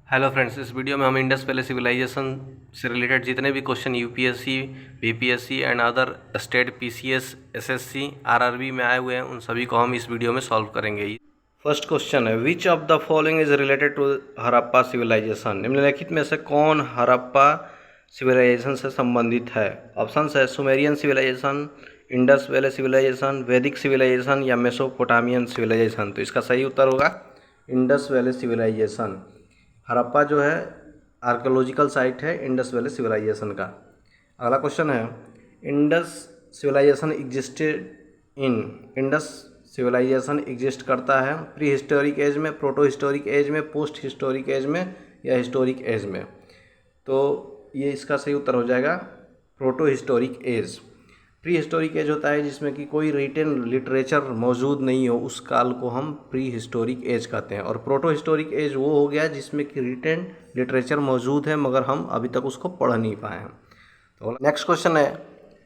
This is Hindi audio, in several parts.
हेलो फ्रेंड्स, इस वीडियो में हम इंडस वैली सिविलाइजेशन से रिलेटेड जितने भी question UPSC, BPSC and other state PCS, SSC, RRB में आए हुए हैं उन सभी को हम इस वीडियो में सॉल्व करेंगे। फर्स्ट क्वेश्चन है, which of the following is related to Harappa civilization. निम्नलिखित में से कौन हड़प्पा सिविलाइजेशन से संबंधित है? ऑप्शन है Sumerian civilization, Indus valley civilization, Vedic civilization या मेसोपोटामियन सिविलाइजेशन। तो इसका सही उत्तर होगा इंडस वैली सिविलाइजेशन। हड़प्पा जो है आर्कियोलॉजिकल साइट है इंडस वैली सिविलाइजेशन का। अगला क्वेश्चन है, Indus civilization existed in. Indus civilization exist करता है प्री हिस्टोरिक एज में, प्रोटो हिस्टोरिक एज में, पोस्ट हिस्टोरिक एज में या हिस्टोरिक एज में। तो ये इसका सही उत्तर हो जाएगा proto historic age. Pre historic age होता है जिसमें कि कोई रिटन लिटरेचर मौजूद नहीं हो, उस काल को हम प्री हिस्टोरिक एज कहते हैं। और प्रोटो हिस्टोरिक एज वो हो गया जिसमें कि रिटन लिटरेचर मौजूद है मगर हम अभी तक उसको पढ़ नहीं पाए हैं। तो नेक्स्ट क्वेश्चन है,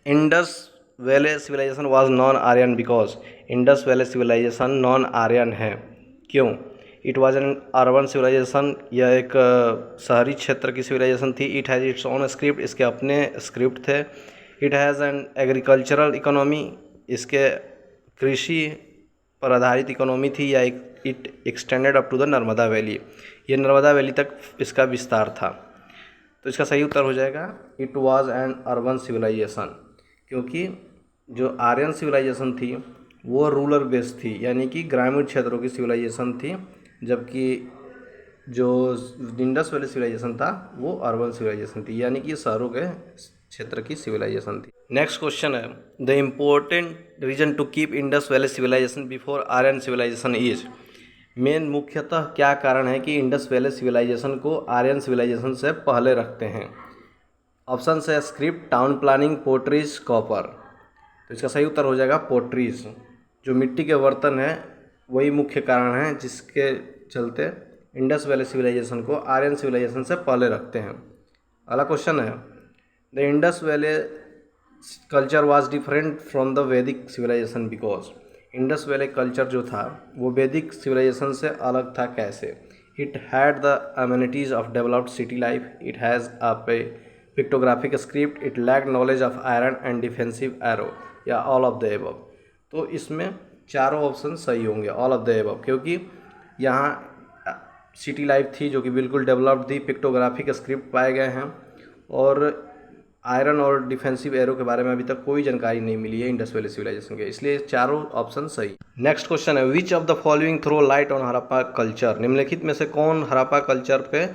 Indus valley civilization was non Aryan because. Indus valley civilization non Aryan है, क्यों? It was an urban civilization, यह एक शहरी क्षेत्र की सिविलाइजेशन थी। It has its own script, इसके अपने स्क्रिप्ट थे। It has an agricultural economy, इसके कृषि पर आधारित इकोनॉमी थी। या it extended up to the Narmada valley, ये नर्मदा वैली तक इसका विस्तार था। तो इसका सही उत्तर हो जाएगा it was an urban civilization, क्योंकि जो आर्यन सिविलाइजेशन थी वो रूरल बेस्ड थी, यानी कि ग्रामीण क्षेत्रों की सिविलाइजेशन थी, जबकि जो इंडस वैली सिविलाइजेशन था वो अर्बन सिविलाइजेशन थी, यानी कि शहरों के क्षेत्र की सिविलाइजेशन थी। नेक्स्ट क्वेश्चन है, the important reason to keep Indus valley civilization before Aryan civilization is. Main मुख्यतः क्या कारण है कि इंडस वैली सिविलाइजेशन को आर्यन सिविलाइजेशन से पहले रखते हैं? ऑप्शन है script, town planning, potteries, copper. तो इसका सही उत्तर हो जाएगा पोट्रीज। जो मिट्टी के बर्तन हैं वही मुख्य कारण है जिसके चलते इंडस वैली सिविलाइजेशन को आर्यन सिविलाइजेशन से पहले रखते हैं। अगला क्वेश्चन है, the Indus valley culture was different from the Vedic civilization because. Indus valley culture जो था वो वैदिक सिविलाइजेशन से अलग था, कैसे? It had the amenities of developed city life, it has a pictographic script, it lack knowledge of iron and defensive arrow, या ऑल ऑफ द एबव। तो इसमें चारों ऑप्शन सही होंगे, ऑल ऑफ द एबव, क्योंकि यहाँ सिटी लाइफ थी जो कि बिल्कुल डेवलप्ड थी, पिक्टोग्राफिक स्क्रिप्ट पाए गए हैं, और आयरन और डिफेंसिव एरो के बारे में अभी तक कोई जानकारी नहीं मिली है इंडस वैली सिविलाइजेशन के, इसलिए चारों ऑप्शन सही। नेक्स्ट क्वेश्चन है, which of the following throw light on Harappa culture. निम्नलिखित में से कौन हड़प्पा कल्चर पे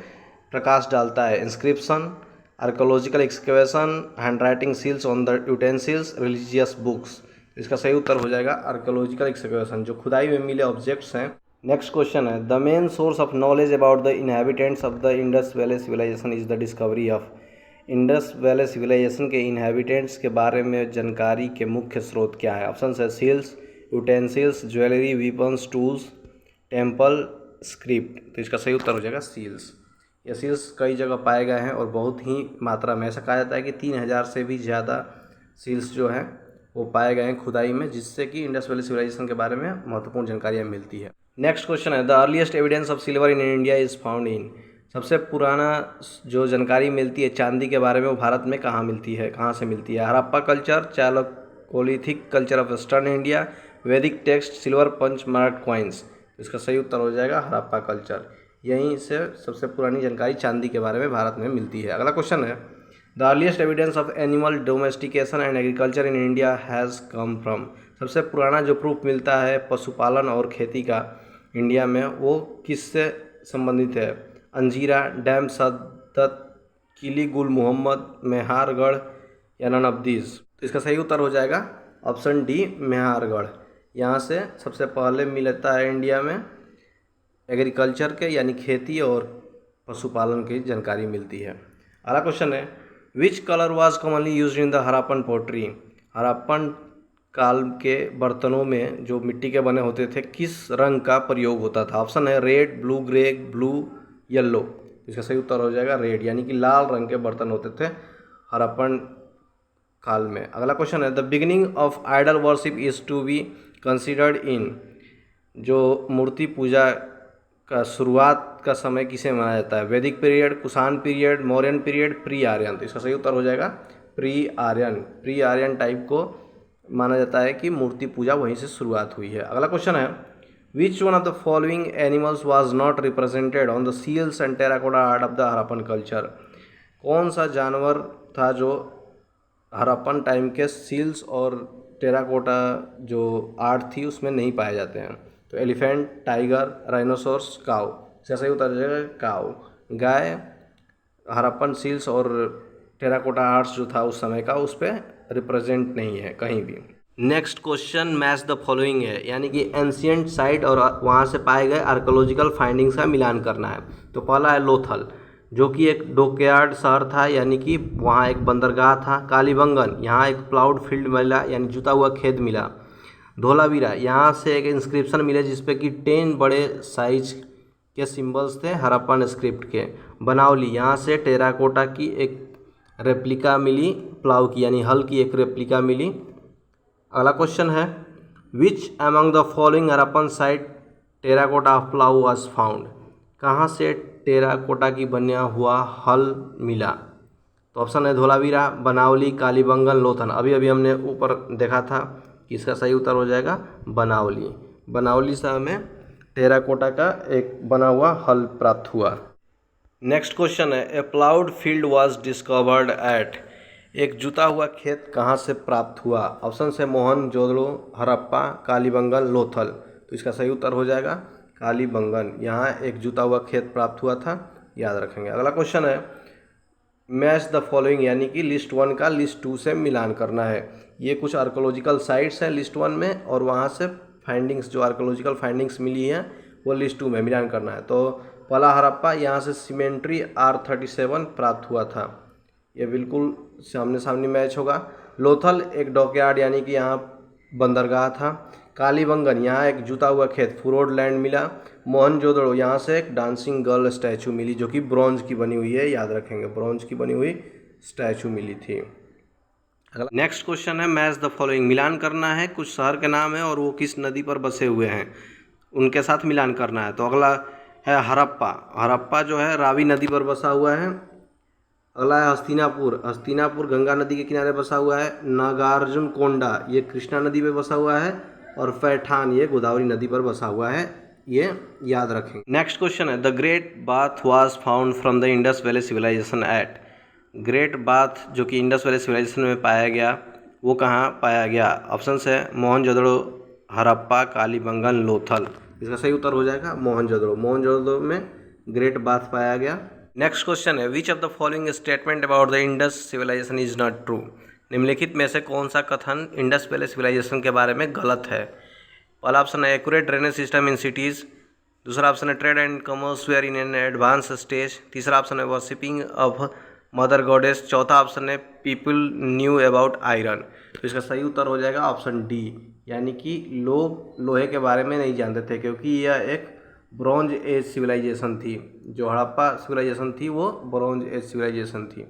प्रकाश डालता है? Inscription, archaeological excavation, hand writing seals on the utensils, religious books. इसका सही उत्तर हो जाएगा आर्कोलॉजिकल एक्सकेवेशन, जो खुदाई में मिले ऑब्जेक्ट्स हैं। नेक्स्ट क्वेश्चन है, the main source of knowledge about the inhabitants of the Indus valley civilization is the discovery of. Indus valley civilization के इनहेबिटेंट्स के बारे में जानकारी के मुख्य स्रोत क्या है? ऑप्शन है seals, utensils, jewellery, weapons, tools, temple, script. तो इसका सही उत्तर हो जाएगा सील्स। ये सील्स कई जगह पाए गए हैं और बहुत ही मात्रा में, ऐसा कहा जाता है कि 3000 से भी ज़्यादा सील्स जो हैं वो पाए गए हैं खुदाई में, जिससे कि इंडस वैली सिविलाइजेशन के बारे में महत्वपूर्ण जानकारियाँ मिलती है। नेक्स्ट क्वेश्चन है, the earliest evidence of silver in India is found in. सबसे पुराना जो जानकारी मिलती है चांदी के बारे में वो भारत में कहाँ मिलती है, कहाँ से मिलती है? Harappa culture, chalcolithic culture of western India, Vedic text, silver punch mark coins. इसका सही उत्तर हो जाएगा हड़प्पा कल्चर। यहीं से सबसे पुरानी जानकारी चांदी के बारे में भारत में मिलती है। अगला क्वेश्चन है, the earliest evidence of animal domestication and agriculture in India has come from. सबसे पुराना जो प्रूफ मिलता है पशुपालन और खेती का इंडिया में वो किससे संबंधित है? अंजीरा, डैम सद्दत, किली गुल मोहम्मद, मेहारगढ़ या नन ऑफ दीज। तो इसका सही उत्तर हो जाएगा ऑप्शन डी, मेहारगढ़। यहाँ से सबसे पहले मिलता है इंडिया में एग्रीकल्चर के यानी खेती और पशुपालन की जानकारी मिलती है। अगला क्वेश्चन है, which colour was commonly used in the Harappan pottery. Harappan काल के बर्तनों में जो मिट्टी के बने होते थे किस रंग का प्रयोग होता था? ऑप्शन है red, blue, grey, blue, yellow. इसका सही उत्तर हो जाएगा रेड, यानी कि लाल रंग के बर्तन होते थे हड़प्पन काल में। अगला क्वेश्चन है, the beginning of idol worship is to be considered in. जो मूर्ति पूजा का शुरुआत का समय किसे माना जाता है? Vedic period, Kushan period, Mauryan period, pre Aryan. तो इसका सही उत्तर हो जाएगा pre Aryan. Pre Aryan type को माना जाता है कि मूर्ति पूजा वहीं से शुरुआत हुई है। अगला क्वेश्चन है, which one of the following animals was not represented on the seals and terracotta art of the Harappan culture? कौन सा जानवर था जो हड़प्पन टाइम के सील्स और टेराकोटा जो आर्ट थी उसमें नहीं पाए जाते हैं? तो एलिफेंट, टाइगर, राइनोसोर्स, काऊ। इसका सही उत्तर हो जाएगा काऊ। गाय हड़प्पन सील्स और टेराकोटा आर्ट्स जो था उस समय का उस पर रिप्रेजेंट नहीं है कहीं भी। Next question match the following है, यानी कि एंशियंट साइट और वहाँ से पाए गए आर्कोलॉजिकल फाइंडिंग्स का मिलान करना है। तो पहला है लोथल, जो कि एक डॉकयार्ड शहर था, यानी कि वहाँ एक बंदरगाह था। कालीबंगन, यहाँ एक प्लाउड फील्ड मिला, यानी जुता हुआ खेत मिला। धोलावीरा, यहाँ से एक इंस्क्रिप्शन मिले जिसपे कि 10 बड़े साइज के सिंबल्स थे हड़प्पन स्क्रिप्ट के। बनावली, यहाँ से टेराकोटा की एक रेप्लिका मिली, प्लाव की यानी हल की एक रेप्लिका मिली। अगला क्वेश्चन है, which among the following Harappan site terracotta of plough was found? कहाँ से टेराकोटा की बना हुआ हल मिला? तो ऑप्शन है धोलावीरा, बनावली, कालीबंगन, लोथल। अभी अभी हमने ऊपर देखा था कि इसका सही उत्तर हो जाएगा बनावली। बनावली से हमें टेराकोटा का एक बना हुआ हल प्राप्त हुआ। नेक्स्ट क्वेश्चन है, a ploughed field was discovered at? एक जुता हुआ खेत कहाँ से प्राप्त हुआ? ऑप्शन है मोहनजोदड़ो, हड़प्पा, कालीबंगन, लोथल। तो इसका सही उत्तर हो जाएगा कालीबंगन। यहाँ एक जुता हुआ खेत प्राप्त हुआ था, याद रखेंगे। अगला क्वेश्चन है, मैच द फॉलोइंग, यानी कि लिस्ट 1 का लिस्ट 2 से मिलान करना है। ये कुछ आर्कोलॉजिकल साइट्स हैं लिस्ट 1 में और वहाँ से फाइंडिंग्स जो आर्कोलॉजिकल फाइंडिंग्स मिली हैं वो लिस्ट 2 में मिलान करना है। तो पहला हड़प्पा, यहाँ से सीमेंट्री R37 प्राप्त हुआ था, ये बिल्कुल सामने सामने मैच होगा। लोथल एक डॉकयार्ड यानी कि यहाँ बंदरगाह था। कालीबंगन, यहाँ एक जुता हुआ खेत फुरोड लैंड मिला। मोहनजोदड़ो, यहाँ से एक डांसिंग गर्ल स्टैचू मिली जो कि ब्रॉन्ज की बनी हुई है, याद रखेंगे ब्रॉन्ज की बनी हुई स्टैचू मिली थी। नेक्स्ट क्वेश्चन है, मैच द फॉलोइंग, मिलान करना है। कुछ शहर के नाम है और वो किस नदी पर बसे हुए हैं उनके साथ मिलान करना है। तो अगला है हड़प्पा, हड़प्पा जो है रावी नदी पर बसा हुआ है। अगला है हस्तिनापुर, हस्तिनापुर गंगा नदी के किनारे बसा हुआ है। नागार्जुन कोंडा ये कृष्णा नदी पर बसा हुआ है और पैठान ये गोदावरी नदी पर बसा हुआ है, ये याद रखें। नेक्स्ट क्वेश्चन है, the great bath was found from the Indus valley civilization at? Great bath जो कि इंडस वैली सिविलाइजेशन में पाया गया वो कहाँ पाया गया? ऑप्शन है मोहनजोदड़ो, हड़प्पा, कालीबंगन, लोथल। इसका सही उत्तर हो जाएगा मोहनजोदड़ो। मोहनजोदड़ो में ग्रेट बाथ पाया गया। नेक्स्ट क्वेश्चन है, which of the following statement about the Indus civilization is not true? निम्नलिखित में से कौन सा कथन इंडस वैली सिविलाइजेशन के बारे में गलत है? पहला ऑप्शन है accurate drainage system in cities. दूसरा ऑप्शन है trade and commerce were in an advance stage. तीसरा ऑप्शन है वर्शिपिंग ऑफ मदर गॉडेस। चौथा ऑप्शन है पीपल न्यू अबाउट आयरन। तो इसका सही उत्तर हो जाएगा ऑप्शन डी, यानी कि लोग लोहे के बारे में नहीं जानते थे क्योंकि यह एक ब्रॉन्ज एज सिविलाइजेशन थी। जो हड़प्पा सिविलाइजेशन थी वो ब्रॉन्ज एज सिविलाइजेशन थी।